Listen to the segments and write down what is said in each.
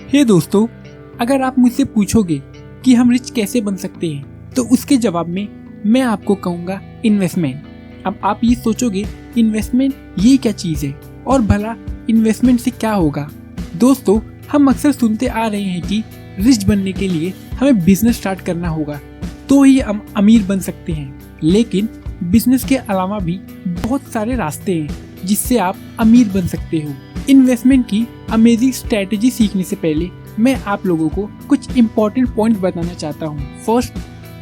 हे दोस्तों, अगर आप मुझसे पूछोगे कि हम रिच कैसे बन सकते हैं तो उसके जवाब में मैं आपको कहूँगा इन्वेस्टमेंट। अब आप ये सोचोगे इन्वेस्टमेंट ये क्या चीज़ है और भला इन्वेस्टमेंट से क्या होगा। दोस्तों, हम अक्सर सुनते आ रहे हैं कि रिच बनने के लिए हमें बिजनेस स्टार्ट करना होगा तो ही हम अमीर बन सकते हैं। लेकिन बिजनेस के अलावा भी बहुत सारे रास्ते हैं जिससे आप अमीर बन सकते हो। इन्वेस्टमेंट की अमेजिंग स्ट्रेटेजी सीखने से पहले मैं आप लोगों को कुछ इम्पोर्टेंट पॉइंट बताना चाहता हूँ। फर्स्ट,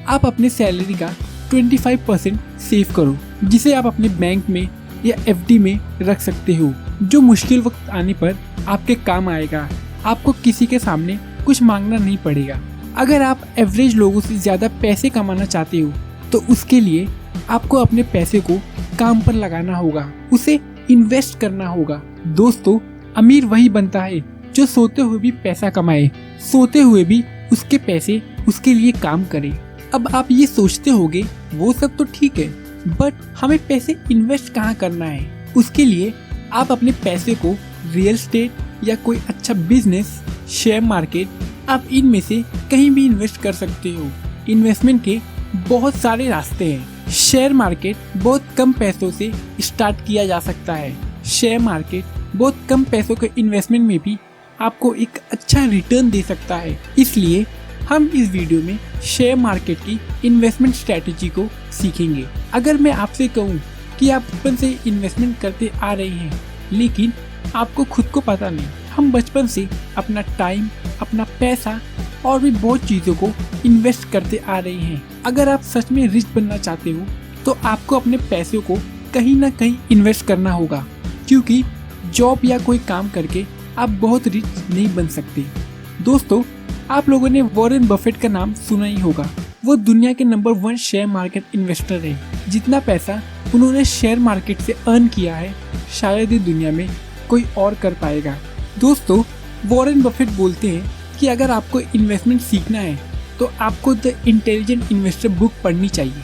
आप अपने सैलरी का 25% सेव करो जिसे आप अपने बैंक में या एफडी में रख सकते हो, जो मुश्किल वक्त आने पर आपके काम आएगा। आपको किसी के सामने कुछ मांगना नहीं पड़ेगा। अगर आप एवरेज लोगों से ज़्यादा पैसे कमाना चाहते हो तो उसके लिए आपको अपने पैसे को काम पर लगाना होगा, उसे इन्वेस्ट करना होगा। दोस्तों, अमीर वही बनता है जो सोते हुए भी पैसा कमाए, सोते हुए भी उसके पैसे उसके लिए काम करे। अब आप ये सोचते होगे वो सब तो ठीक है, बट हमें पैसे इन्वेस्ट कहाँ करना है? उसके लिए आप अपने पैसे को रियल एस्टेट या कोई अच्छा बिजनेस, शेयर मार्केट, आप इनमें से कहीं भी इन्वेस्ट कर सकते हो। इन्वेस्टमेंट के बहुत सारे रास्ते हैं। शेयर मार्केट बहुत कम पैसों से स्टार्ट किया जा सकता है। शेयर मार्केट बहुत कम पैसों के इन्वेस्टमेंट में भी आपको एक अच्छा रिटर्न दे सकता है। इसलिए हम इस वीडियो में शेयर मार्केट की इन्वेस्टमेंट स्ट्रेटेजी को सीखेंगे। अगर मैं आपसे कहूँ कि आप बचपन से इन्वेस्टमेंट करते आ रहे हैं लेकिन आपको खुद को पता नहीं, हम बचपन से अपना टाइम, अपना पैसा और भी बहुत चीज़ों को इन्वेस्ट करते आ रहे हैं। अगर आप सच में रिच बनना चाहते हो तो आपको अपने पैसों को कहीं ना कहीं इन्वेस्ट करना होगा, क्योंकि जॉब या कोई काम करके आप बहुत रिच नहीं बन सकते। दोस्तों, आप लोगों ने वॉरेन बफेट का नाम सुना ही होगा। वो दुनिया के नंबर 1 शेयर मार्केट इन्वेस्टर है। जितना पैसा उन्होंने शेयर मार्केट से अर्न किया है शायद ही दुनिया में कोई और कर पाएगा। दोस्तों, वॉरेन बफेट बोलते हैं कि अगर आपको इन्वेस्टमेंट सीखना है तो आपको द इंटेलिजेंट इन्वेस्टर बुक पढ़नी चाहिए,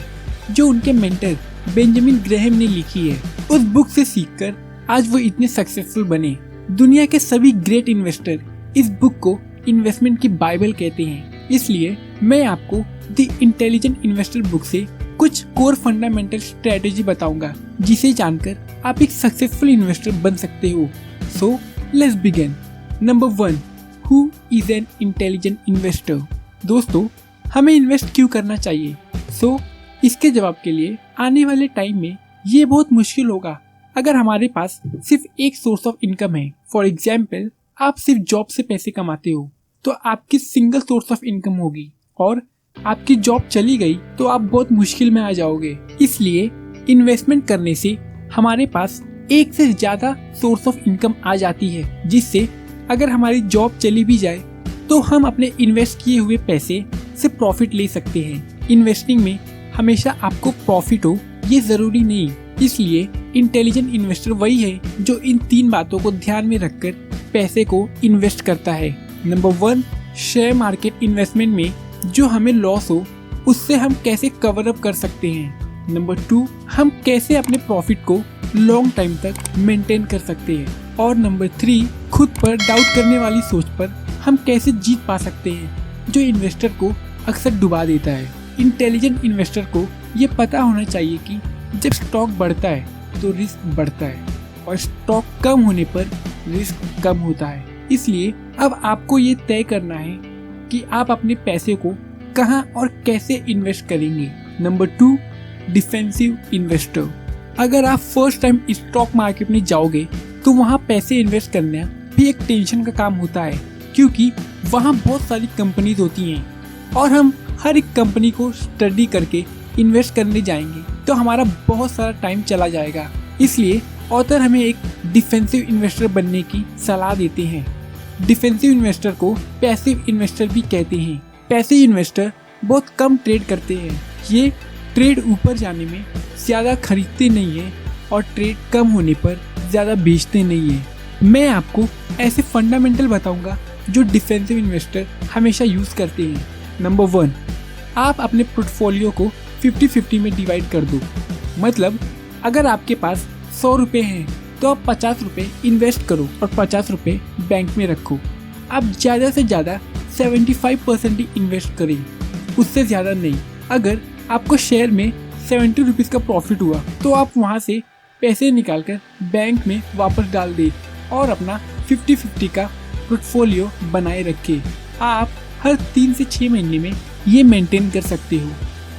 जो उनके मेंटर बेंजामिन ग्रेहम ने लिखी है। उस बुक से सीखकर आज वो इतने सक्सेसफुल बने। दुनिया के सभी ग्रेट इन्वेस्टर इस बुक को इन्वेस्टमेंट की बाइबल कहते हैं। इसलिए मैं आपको द इंटेलिजेंट इन्वेस्टर बुक से कुछ कोर फंडामेंटल स्ट्रेटेजी बताऊंगा जिसे जानकर आप एक सक्सेसफुल इन्वेस्टर बन सकते हो। So let's begin. Number 1, who is an intelligent investor? दोस्तों, हमें इन्वेस्ट क्यों करना चाहिए? इसके जवाब के लिए आने वाले टाइम में ये बहुत मुश्किल होगा अगर हमारे पास सिर्फ एक सोर्स ऑफ इनकम है। फॉर एग्जाम्पल, आप सिर्फ जॉब से पैसे कमाते हो तो आपकी सिंगल सोर्स ऑफ इनकम होगी और आपकी जॉब चली गई तो आप बहुत मुश्किल में आ जाओगे। इसलिए इन्वेस्टमेंट करने से हमारे पास एक से ज्यादा सोर्स ऑफ इनकम आ जाती है, जिससे अगर हमारी जॉब चली भी जाए तो हम अपने इन्वेस्ट किए हुए पैसे से प्रॉफिट ले सकते हैं। इन्वेस्टिंग में हमेशा आपको प्रॉफिट हो ये जरूरी नहीं। इसलिए इंटेलिजेंट इन्वेस्टर वही है जो इन 3 बातों को ध्यान में रखकर पैसे को इन्वेस्ट करता है। नंबर 1, शेयर मार्केट इन्वेस्टमेंट में जो हमें लॉस हो उससे हम कैसे कवर अप कर सकते हैं। नंबर 2, हम कैसे अपने प्रॉफिट को लॉन्ग टाइम तक मेंटेन कर सकते हैं। और नंबर 3, खुद पर डाउट करने वाली सोच पर हम कैसे जीत पा सकते हैं जो इन्वेस्टर को अक्सर डुबा देता है। इंटेलिजेंट इन्वेस्टर को ये पता होना चाहिए कि जब स्टॉक बढ़ता है तो रिस्क बढ़ता है और स्टॉक कम होने पर रिस्क कम होता है। इसलिए अब आपको ये तय करना है कि आप अपने पैसे को कहां और कैसे इन्वेस्ट करेंगे। Number 2, defensive investor. अगर आप फर्स्ट टाइम स्टॉक मार्केट में जाओगे तो वहां पैसे इन्वेस्ट करना भी एक टेंशन का काम होता है, क्योंकि वहां बहुत सारी कंपनीज होती हैं और हम हर एक कंपनी को स्टडी करके इन्वेस्ट करने जाएंगे तो हमारा बहुत सारा टाइम चला जाएगा। इसलिए ऑथर हमें एक डिफेंसिव इन्वेस्टर बनने की सलाह देते हैं। डिफेंसिव इन्वेस्टर को पैसिव इन्वेस्टर भी कहते हैं। पैसिव इन्वेस्टर बहुत कम ट्रेड करते हैं। ये ट्रेड ऊपर जाने में ज़्यादा खरीदते नहीं है और ट्रेड कम होने पर ज़्यादा बेचते नहीं है। मैं आपको ऐसे फंडामेंटल बताऊंगा जो डिफेंसिव इन्वेस्टर हमेशा यूज़ करते हैं। नंबर 1, आप अपने पोर्टफोलियो को 50-50 में डिवाइड कर दो। मतलब अगर आपके पास 100 रुपये हैं तो आप 50 रुपये इन्वेस्ट करो और 50 रुपये बैंक में रखो। आप ज़्यादा से ज़्यादा 75% ही इन्वेस्ट करें, उससे ज़्यादा नहीं। अगर आपको शेयर में 70 रुपीज़ का प्रॉफिट हुआ तो आप वहाँ से पैसे निकालकर बैंक में वापस डाल दें और अपना 50-50 का पोर्टफोलियो बनाए रखें। आप हर 3 से 6 महीने में ये मेंटेन कर सकते हो।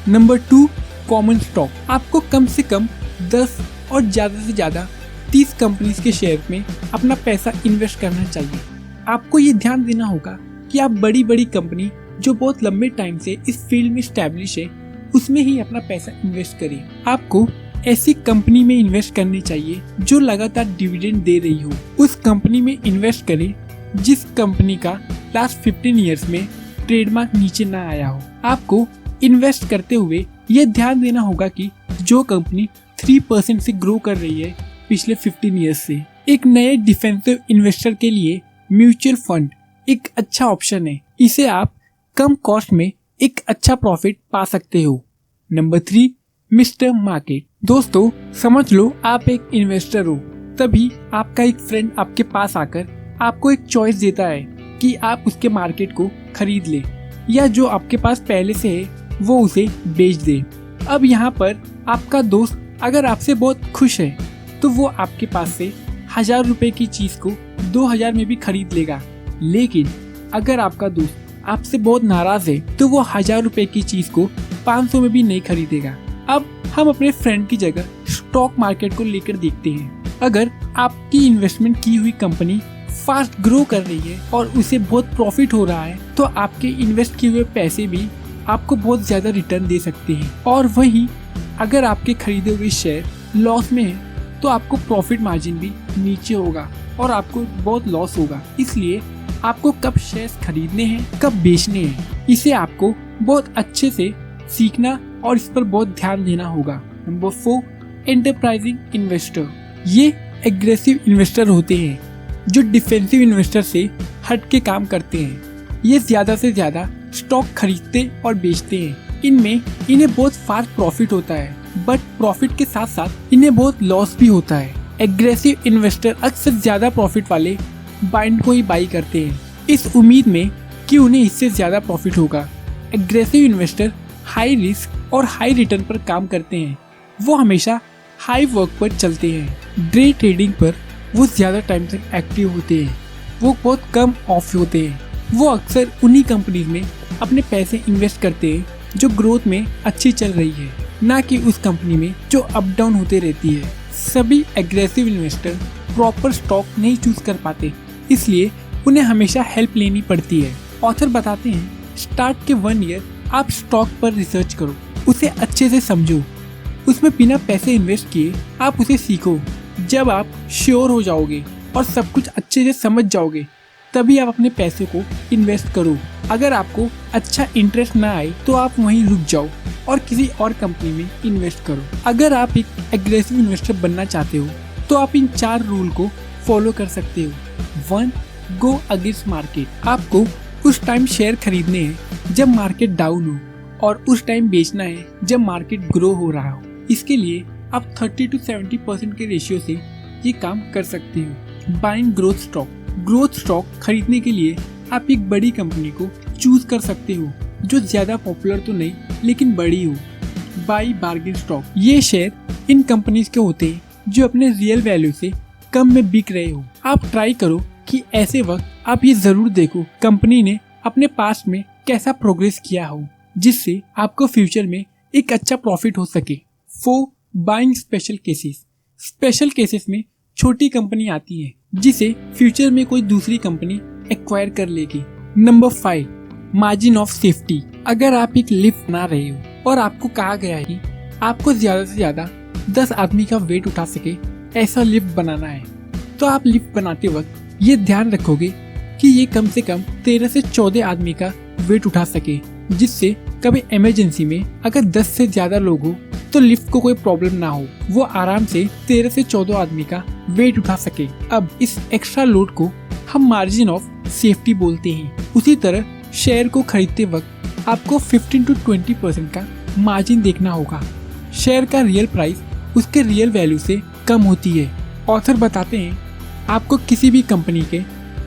Number 2, common stock. आपको कम से कम 10 और ज़्यादा से ज़्यादा 30 कंपनीज के शेयर में अपना पैसा इन्वेस्ट करना चाहिए। आपको ये ध्यान देना होगा कि आप बड़ी बड़ी कंपनी जो बहुत लंबे टाइम से इस फील्ड में स्टैब्लिश है उसमें ही अपना पैसा इन्वेस्ट करें। आपको ऐसी कंपनी में इन्वेस्ट करनी चाहिए जो लगातार डिविडेंड दे रही हो। उस कंपनी में इन्वेस्ट करें जिस कंपनी का लास्ट 15 ईयर्स में ट्रेडमार्क नीचे ना आया हो। आपको इन्वेस्ट करते हुए ये ध्यान देना होगा कि जो कंपनी 3% से ग्रो कर रही है पिछले 15 ईयर्स से। एक नए डिफेंसिव इन्वेस्टर के लिए म्यूचुअल फंड एक अच्छा ऑप्शन है। इसे आप कम कॉस्ट में एक अच्छा प्रॉफिट पा सकते हो। Number 3, mister market. दोस्तों समझ लो आप एक इन्वेस्टर हो, तभी आपका एक फ्रेंड आपके पास आकर आपको एक चॉइस देता है कि आप उसके मार्केट को खरीद ले या जो आपके पास पहले से है वो उसे बेच दे। अब यहाँ पर आपका दोस्त अगर आपसे बहुत खुश है तो वो आपके पास से 1000 रुपए की चीज को 2000 में भी खरीद लेगा। लेकिन अगर आपका दोस्त आपसे बहुत नाराज है तो वो 1000 रुपए की चीज को 500 में भी नहीं खरीदेगा। अब हम अपने फ्रेंड की जगह स्टॉक मार्केट को लेकर देखते हैं। अगर आपकी इन्वेस्टमेंट की हुई कंपनी फास्ट ग्रो कर रही है और उसे बहुत प्रॉफिट हो रहा है तो आपके इन्वेस्ट किए हुए पैसे भी आपको बहुत ज्यादा रिटर्न दे सकते हैं। और वहीं अगर आपके खरीदे हुए शेयर लॉस में है तो आपको प्रॉफिट मार्जिन भी नीचे होगा और आपको बहुत लॉस होगा। इसलिए आपको कब शेयर्स खरीदने हैं कब बेचने हैं इसे आपको बहुत अच्छे से सीखना और इस पर बहुत ध्यान देना होगा। Number 4, enterprising investor. ये एग्रेसिव इन्वेस्टर होते हैं जो डिफेंसिव इन्वेस्टर से हट के काम करते हैं। ये ज्यादा से ज्यादा स्टॉक खरीदते और बेचते हैं। इनमें इन्हें बहुत फास्ट प्रॉफिट होता है, बट प्रॉफिट के साथ साथ इन्हें बहुत लॉस भी होता है। एग्रेसिव इन्वेस्टर अक्सर ज्यादा प्रॉफिट वाले बाइंड को ही बाई करते हैं इस उम्मीद में कि उन्हें इससे ज्यादा प्रॉफिट होगा। एग्रेसिव इन्वेस्टर हाई रिस्क और हाई रिटर्न पर काम करते हैं। वो हमेशा हाई वर्क पर चलते हैं। डे ट्रेडिंग पर वो ज्यादा टाइम तक एक्टिव होते हैं। वो बहुत कम ऑफ होते हैं। वो अक्सर उन्हीं कंपनीज में अपने पैसे इन्वेस्ट करते हैं जो ग्रोथ में अच्छी चल रही है, ना कि उस कंपनी में जो अप डाउन होते रहती है। सभी एग्रेसिव इन्वेस्टर प्रॉपर स्टॉक नहीं चूज कर पाते, इसलिए उन्हें हमेशा हेल्प लेनी पड़ती है। ऑथर बताते हैं स्टार्ट के 1 ईयर आप स्टॉक पर रिसर्च करो, उसे अच्छे से समझो, उसमें बिना पैसे इन्वेस्ट किए आप उसे सीखो। जब आप श्योर हो जाओगे और सब कुछ अच्छे से समझ जाओगे तभी आप अपने पैसे को इन्वेस्ट करो। अगर आपको अच्छा इंटरेस्ट ना आए तो आप वहीं रुक जाओ और किसी और कंपनी में इन्वेस्ट करो। अगर आप एक एग्रेसिव इन्वेस्टर बनना चाहते हो तो आप इन 4 रूल को फॉलो कर सकते हो। 1, गो अगेंस्ट मार्केट। आपको उस टाइम शेयर खरीदने हैं जब मार्केट डाउन हो और उस टाइम बेचना है जब मार्केट ग्रो हो रहा हो। इसके लिए आप 30 to 70% के रेशियो से ये काम कर सकते हो। Buying growth stock. Growth stock खरीदने के लिए आप एक बड़ी कंपनी को चूज कर सकते हो जो ज्यादा पॉपुलर तो नहीं लेकिन बड़ी हो। By bargain stock. ये शेयर इन कंपनीज के होते हैं जो अपने रियल वैल्यू से कम में बिक रहे हो। आप ट्राई करो कि ऐसे वक्त आप ये जरूर देखो कंपनी ने अपने पास्ट में कैसा प्रोग्रेस किया हो, जिससे आपको फ्यूचर में एक अच्छा प्रॉफिट हो सके। 4, buying special cases. Special cases में छोटी कंपनी आती है जिसे फ्यूचर में कोई दूसरी कंपनी एक्वायर कर लेगी। Number 5, margin of safety. अगर आप एक लिफ्ट बना रहे हो और आपको कहा गया है कि आपको ज्यादा से ज्यादा 10 आदमी का वेट उठा सके ऐसा लिफ्ट बनाना है, तो आप लिफ्ट बनाते वक्त ये ध्यान रखोगे कि ये कम से कम 13 से 14 आदमी का वेट उठा सके, जिससे कभी इमरजेंसी में अगर 10 से ज्यादा लोग हो तो लिफ्ट को कोई प्रॉब्लम ना हो, वो आराम से 13 से 14 आदमी का वेट उठा सके। अब इस एक्स्ट्रा लोड को हम मार्जिन ऑफ सेफ्टी बोलते हैं। उसी तरह शेयर को खरीदते वक्त आपको 15 to 20% का मार्जिन देखना होगा। शेयर का रियल प्राइस उसके रियल वैल्यू से कम होती है। ऑथर बताते हैं आपको किसी भी कंपनी के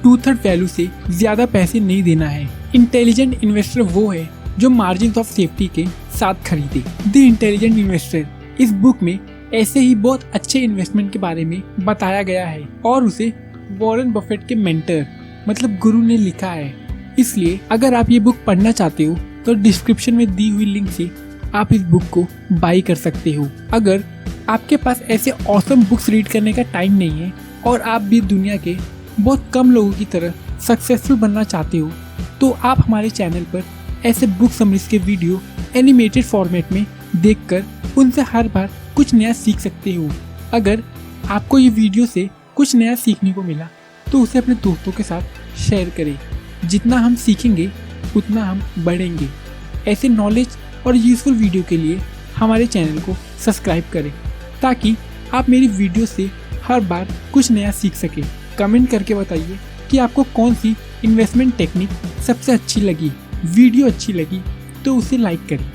2/3 वैल्यू से ज्यादा पैसे नहीं देना है। इंटेलिजेंट इन्वेस्टर वो है जो मार्जिन ऑफ सेफ्टी के साथ खरीदे। द इंटेलिजेंट इन्वेस्टर इस बुक में ऐसे ही बहुत अच्छे इन्वेस्टमेंट के बारे में बताया गया है और उसे वॉरेन बफेट के मेंटर मतलब गुरु ने लिखा है। इसलिए अगर आप ये बुक पढ़ना चाहते हो तो डिस्क्रिप्शन में दी हुई लिंक से आप इस बुक को बाई कर सकते हो। अगर आपके पास ऐसे ऑसम बुक्स रीड करने का टाइम नहीं है और आप भी दुनिया के बहुत कम लोगों की तरह सक्सेसफुल बनना चाहते हो तो आप हमारे चैनल पर ऐसे बुक समरीज के वीडियो एनिमेटेड फॉर्मेट में देखकर उनसे हर बार कुछ नया सीख सकते हो। अगर आपको ये वीडियो से कुछ नया सीखने को मिला तो उसे अपने दोस्तों के साथ शेयर करें। जितना हम सीखेंगे उतना हम बढ़ेंगे। ऐसे नॉलेज और यूजफुल वीडियो के लिए हमारे चैनल को सब्सक्राइब करें ताकि आप मेरी वीडियो से हर बार कुछ नया सीख सकें। कमेंट करके बताइए कि आपको कौन सी इन्वेस्टमेंट टेक्निक सबसे अच्छी लगी। वीडियो अच्छी लगी तो उसे लाइक करें।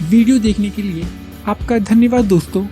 वीडियो देखने के लिए आपका धन्यवाद दोस्तों।